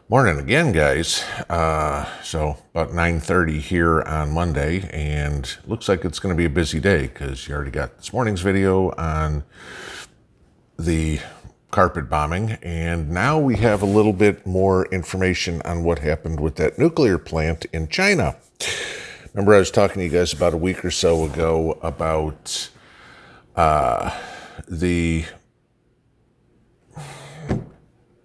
Morning again, guys. So about 9:30 here on Monday, and looks like it's going to be a busy day because you already got this morning's video on the carpet bombing, and now we have a little bit more information on what happened with that nuclear plant in China. Remember, I was talking to you guys about a week or so ago about the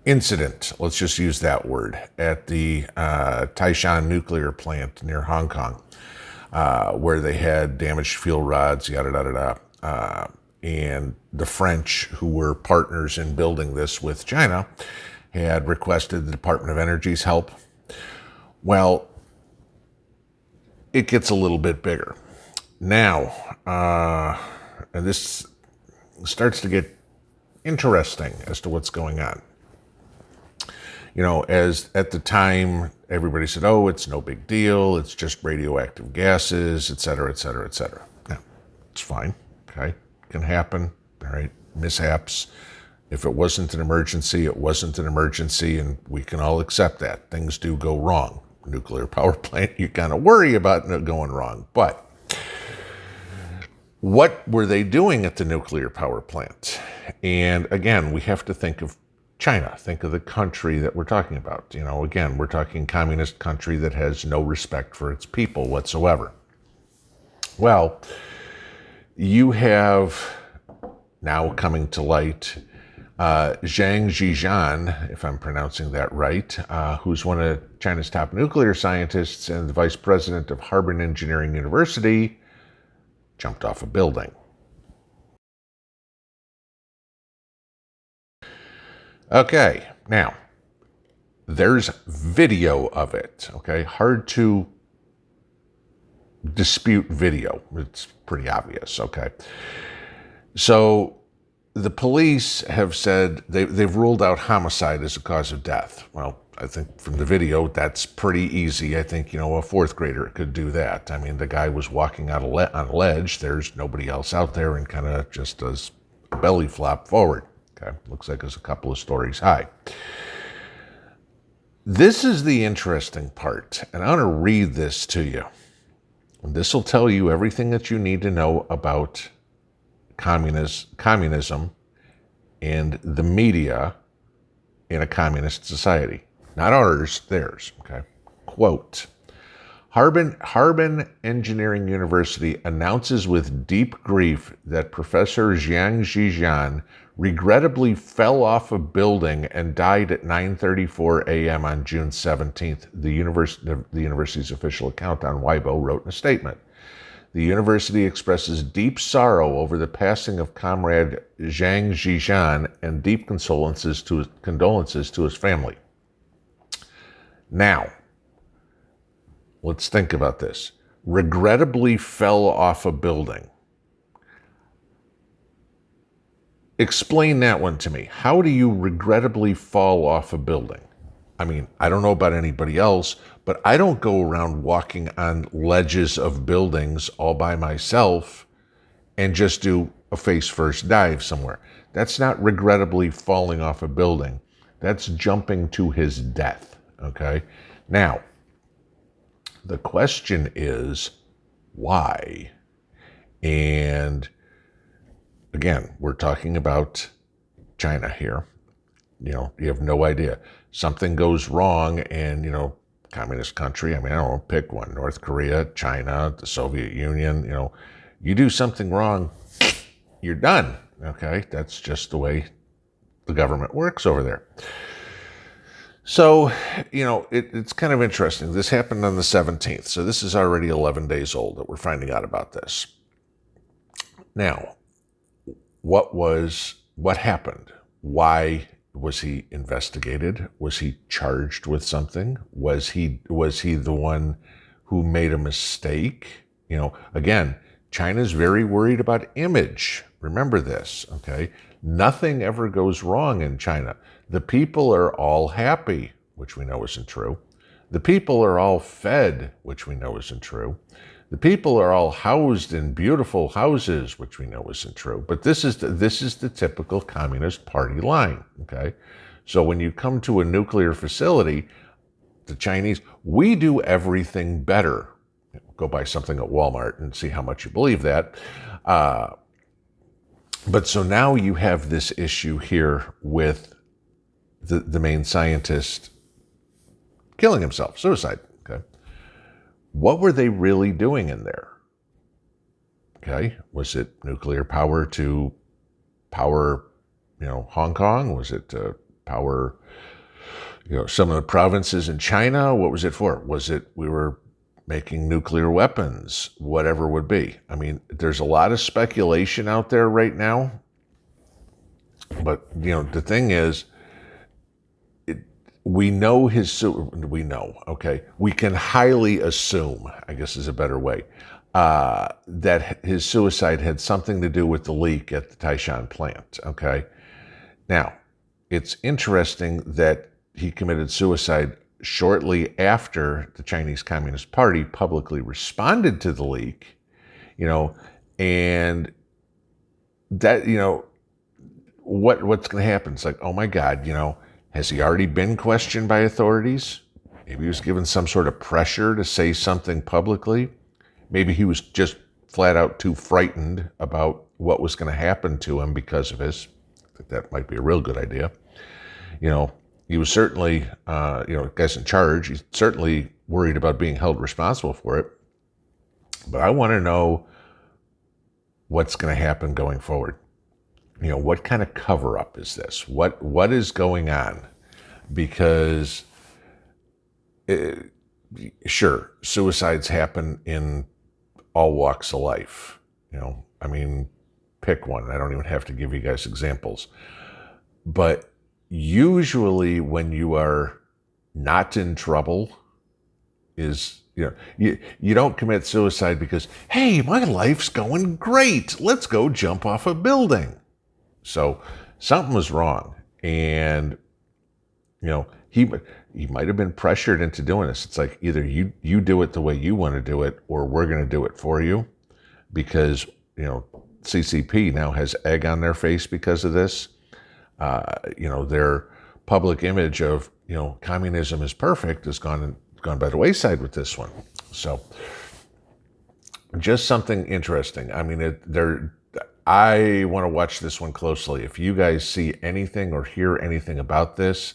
incident, let's just use that word, at the Taishan nuclear plant near Hong Kong, where they had damaged fuel rods, yada, yada, yada. And the French, who were partners in building this with China, had requested the Department of Energy's help. Well, it gets a little bit bigger. Now, and this starts to get interesting as to what's going on. You know, as at the time, everybody said, oh, it's no big deal. It's just radioactive gases, et cetera, et cetera, et cetera. Now, it's fine. Okay. Can happen. All right. Mishaps. If it wasn't an emergency, it wasn't an emergency, and we can all accept that. Things do go wrong. Nuclear power plant, you kind of worry about it going wrong. But what were they doing at the nuclear power plant? And again, we have to think of China. Think of the country that we're talking about. You know, again, we're talking communist country that has no respect for its people whatsoever. Well, you have now coming to light Zhang Zhijian, if I'm pronouncing that right, who's one of China's top nuclear scientists and the vice president of Harbin Engineering University, jumped off a building. Okay, now, there's video of it, okay? Hard to dispute video. It's pretty obvious, okay? So the police have said they've ruled out homicide as a cause of death. Well, I think from the video, that's pretty easy. I think, you know, a fourth grader could do that. I mean, the guy was walking on a ledge. There's nobody else out there and kind of just does a belly flop forward. Okay, looks like it's a couple of stories high. This is the interesting part, and I want to read this to you. And this will tell you everything that you need to know about communism and the media in a communist society. Not ours, theirs. Okay. Quote, Harbin Engineering University announces with deep grief that Professor Zhang Zhijian regrettably fell off a building and died at 9:34 a.m. on June 17th, the university's official account on Weibo wrote in a statement. The university expresses deep sorrow over the passing of Comrade Zhang Zhijian and deep condolences to his family. Now, let's think about this. Regrettably fell off a building. Explain that one to me. How do you regrettably fall off a building? I mean, I don't know about anybody else, but I don't go around walking on ledges of buildings all by myself and just do a face-first dive somewhere. That's not regrettably falling off a building. That's jumping to his death, okay? Now, the question is, why? And again, we're talking about China here. You know, you have no idea. Something goes wrong and, you know, communist country, I mean, I don't know, pick one. North Korea, China, the Soviet Union, you know, you do something wrong, you're done, okay? That's just the way the government works over there. So, you know, it's kind of interesting. This happened on the 17th, so this is already 11 days old that we're finding out about this. Now, what happened? Why was he investigated? Was he charged with something? Was he the one who made a mistake? You know, again, China's very worried about image. Remember this, okay? Nothing ever goes wrong in China. The people are all happy, which we know isn't true. The people are all fed, which we know isn't true. The people are all housed in beautiful houses, which we know isn't true. But this is the typical Communist Party line, okay? So when you come to a nuclear facility, the Chinese, we do everything better. Go buy something at Walmart and see how much you believe that. But so now you have this issue here with the main scientist killing himself, suicide. Okay. What were they really doing in there? Okay. Was it nuclear power to power, Hong Kong? Was it to power, some of the provinces in China? What was it for? Was it we were making nuclear weapons? Whatever it would be. I mean, there's a lot of speculation out there right now. But, the thing is, we know, okay? We can highly assume, I guess is a better way, that his suicide had something to do with the leak at the Taishan plant, okay? Now, it's interesting that he committed suicide shortly after the Chinese Communist Party publicly responded to the leak, and that, what's going to happen? It's like, oh my God, has he already been questioned by authorities? Maybe he was given some sort of pressure to say something publicly. Maybe he was just flat out too frightened about what was going to happen to him because of his. I think that might be a real good idea. He was certainly, guy's in charge. He's certainly worried about being held responsible for it. But I want to know what's going to happen going forward. What kind of cover-up is this? What is going on? Because, sure, suicides happen in all walks of life. Pick one. I don't even have to give you guys examples. But usually when you are not in trouble is, you don't commit suicide because, hey, my life's going great. Let's go jump off a building. So something was wrong, and he might have been pressured into doing this. It's like either you do it the way you want to do it, or we're going to do it for you, because CCP now has egg on their face because of this. Their public image of communism is perfect has gone by the wayside with this one. So just something interesting. I want to watch this one closely. If you guys see anything or hear anything about this,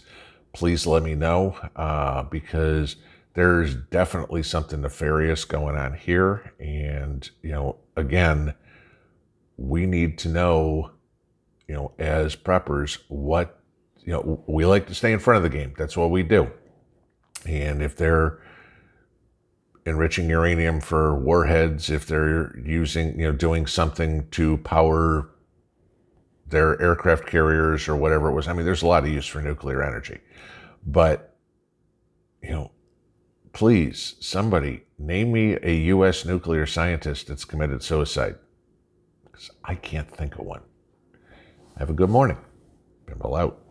please let me know, because there's definitely something nefarious going on here. And, again, we need to know, as preppers, what, we like to stay in front of the game. That's what we do. And if they're enriching uranium for warheads, if they're using, doing something to power their aircraft carriers or whatever it was. There's a lot of use for nuclear energy. But, please, somebody name me a U.S. nuclear scientist that's committed suicide, because I can't think of one. Have a good morning. Pinball out.